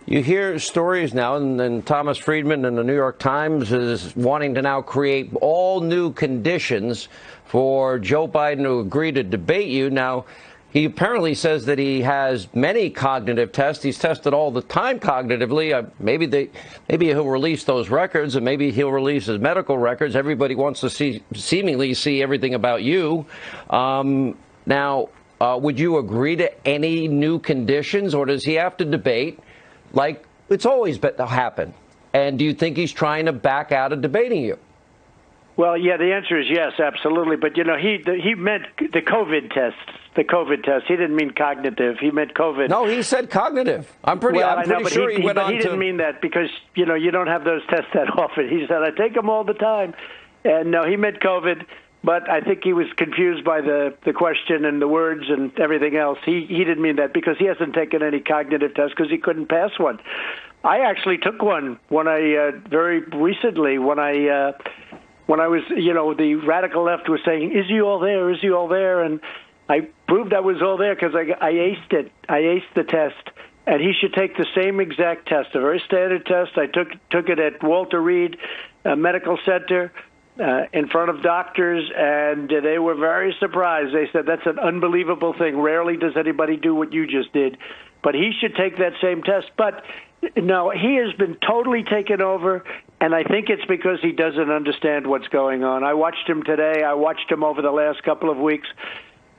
You hear stories now, and Thomas Friedman in the New York Times is wanting to now create all new conditions for Joe Biden to agree to debate you. Now, he apparently says that he has many cognitive tests. He's tested all the time cognitively. Maybe he'll release those records, and maybe he'll release his medical records. Everybody wants to seemingly see everything about you. Would you agree to any new conditions, or does he have to debate like it's always happened? And do you think he's trying to back out of debating you? Well, yeah, the answer is yes, absolutely. But, you know, he meant the COVID tests. The COVID test. He didn't mean cognitive. He meant COVID. No, he said cognitive. I'm pretty sure he went on to... He didn't mean that because, you know, you don't have those tests that often. He said, I take them all the time. And no, he meant COVID. But I think he was confused by the question and the words and everything else. He didn't mean that because he hasn't taken any cognitive tests because he couldn't pass one. I actually took one when very recently when I was, you know, the radical left was saying, is he all there? Is he all there? And I proved I was all there because I aced it. I aced the test. And he should take the same exact test, a very standard test. I took it at Walter Reed Medical Center in front of doctors, and they were very surprised. They said, that's an unbelievable thing. Rarely does anybody do what you just did. But he should take that same test. But no, he has been totally taken over, and I think it's because he doesn't understand what's going on. I watched him today. I watched him over the last couple of weeks.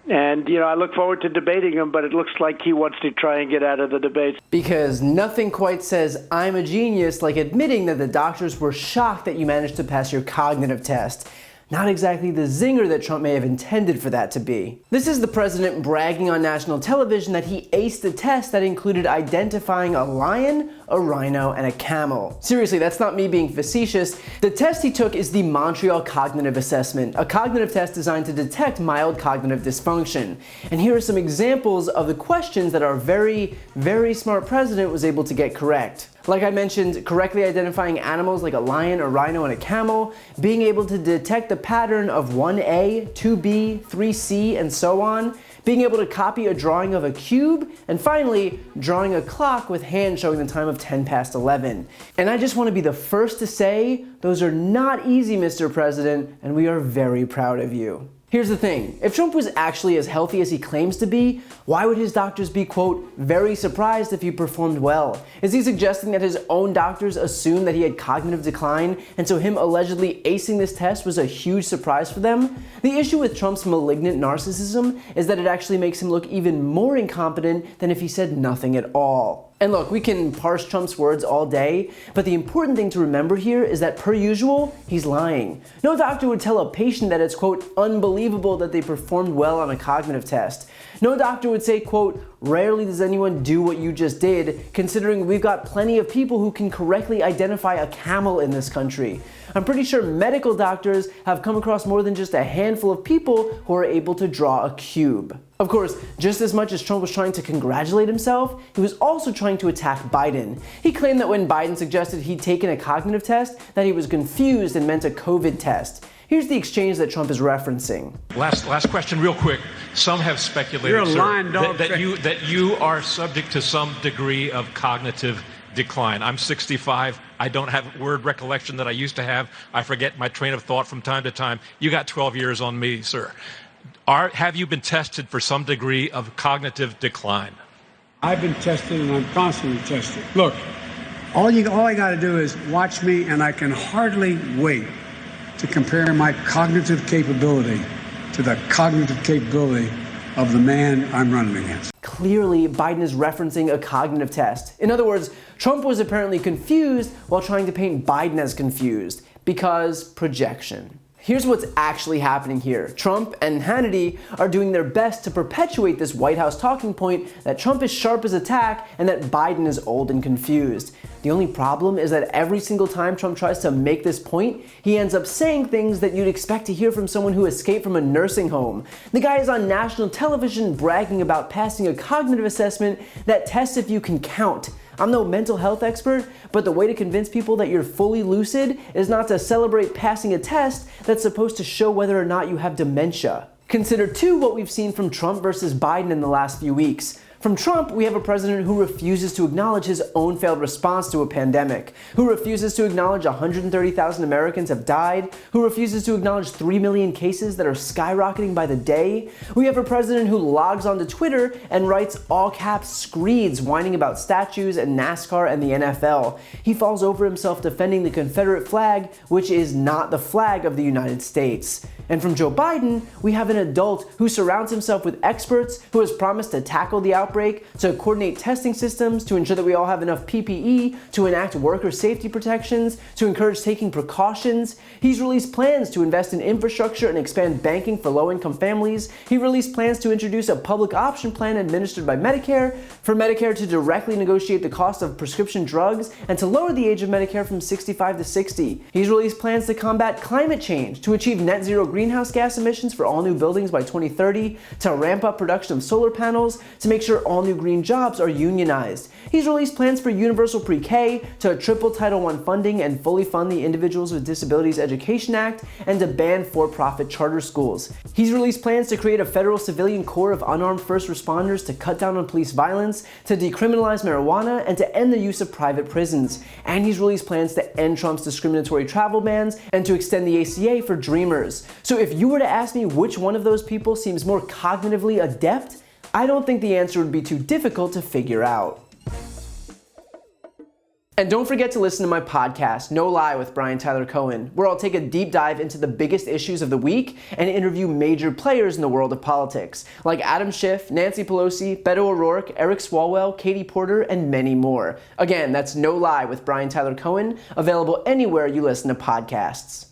And, you know, I look forward to debating him, but it looks like he wants to try and get out of the debates. Because nothing quite says I'm a genius like admitting that the doctors were shocked that you managed to pass your cognitive test. Not exactly the zinger that Trump may have intended for that to be. This is the president bragging on national television that he aced a test that included identifying a lion, a rhino, and a camel. Seriously, that's not me being facetious. The test he took is the Montreal Cognitive Assessment, a cognitive test designed to detect mild cognitive dysfunction. And here are some examples of the questions that our very, very smart president was able to get correct. Like I mentioned, correctly identifying animals like a lion, a rhino, and a camel, being able to detect the pattern of 1A, 2B, 3C, and so on, being able to copy a drawing of a cube, and finally, drawing a clock with hands showing the time of 10 past 11. And I just want to be the first to say, those are not easy, Mr. President, and we are very proud of you. Here's the thing, if Trump was actually as healthy as he claims to be, why would his doctors be, quote, very surprised if he performed well? Is he suggesting that his own doctors assumed that he had cognitive decline, and so him allegedly acing this test was a huge surprise for them? The issue with Trump's malignant narcissism is that it actually makes him look even more incompetent than if he said nothing at all. And look, we can parse Trump's words all day, but the important thing to remember here is that, per usual, he's lying. No doctor would tell a patient that it's, quote, unbelievable that they performed well on a cognitive test. No doctor would say, quote, rarely does anyone do what you just did, considering we've got plenty of people who can correctly identify a camel in this country. I'm pretty sure medical doctors have come across more than just a handful of people who are able to draw a cube. Of course, just as much as Trump was trying to congratulate himself, he was also trying to attack Biden. He claimed that when Biden suggested he'd taken a cognitive test, that he was confused and meant a COVID test. Here's the exchange that Trump is referencing. Last question real quick. Some have speculated, sir, that you are subject to some degree of cognitive decline. I'm 65. I don't have word recollection that I used to have. I forget my train of thought from time to time. You got 12 years on me, sir. Have you been tested for some degree of cognitive decline? I've been tested and I'm constantly tested. Look, all I got to do is watch me, and I can hardly wait to compare my cognitive capability to the cognitive capability of the man I'm running against. Clearly, Biden is referencing a cognitive test. In other words, Trump was apparently confused while trying to paint Biden as confused, because projection. Here's what's actually happening here. Trump and Hannity are doing their best to perpetuate this White House talking point that Trump is sharp as a tack and that Biden is old and confused. The only problem is that every single time Trump tries to make this point, he ends up saying things that you'd expect to hear from someone who escaped from a nursing home. The guy is on national television bragging about passing a cognitive assessment that tests if you can count. I'm no mental health expert, but the way to convince people that you're fully lucid is not to celebrate passing a test that's supposed to show whether or not you have dementia. Consider too what we've seen from Trump versus Biden in the last few weeks. From Trump, we have a president who refuses to acknowledge his own failed response to a pandemic, who refuses to acknowledge 130,000 Americans have died, who refuses to acknowledge 3 million cases that are skyrocketing by the day. We have a president who logs onto Twitter and writes all-caps screeds whining about statues and NASCAR and the NFL. He falls over himself defending the Confederate flag, which is not the flag of the United States. And from Joe Biden, we have an adult who surrounds himself with experts, who has promised to tackle the outbreak, to coordinate testing systems, to ensure that we all have enough PPE, to enact worker safety protections, to encourage taking precautions. He's released plans to invest in infrastructure and expand banking for low-income families. He released plans to introduce a public option plan administered by Medicare, for Medicare to directly negotiate the cost of prescription drugs, and to lower the age of Medicare from 65 to 60. He's released plans to combat climate change, to achieve net zero greenhouse gas emissions for all new buildings by 2030, to ramp up production of solar panels, to make sure all new green jobs are unionized. He's released plans for universal pre-K, to triple Title I funding and fully fund the Individuals with Disabilities Education Act, and to ban for-profit charter schools. He's released plans to create a federal civilian corps of unarmed first responders to cut down on police violence, to decriminalize marijuana, and to end the use of private prisons. And he's released plans to end Trump's discriminatory travel bans and to extend the ACA for Dreamers. So if you were to ask me which one of those people seems more cognitively adept, I don't think the answer would be too difficult to figure out. And don't forget to listen to my podcast, No Lie with Brian Tyler Cohen, where I'll take a deep dive into the biggest issues of the week and interview major players in the world of politics, like Adam Schiff, Nancy Pelosi, Beto O'Rourke, Eric Swalwell, Katie Porter, and many more. Again, that's No Lie with Brian Tyler Cohen, available anywhere you listen to podcasts.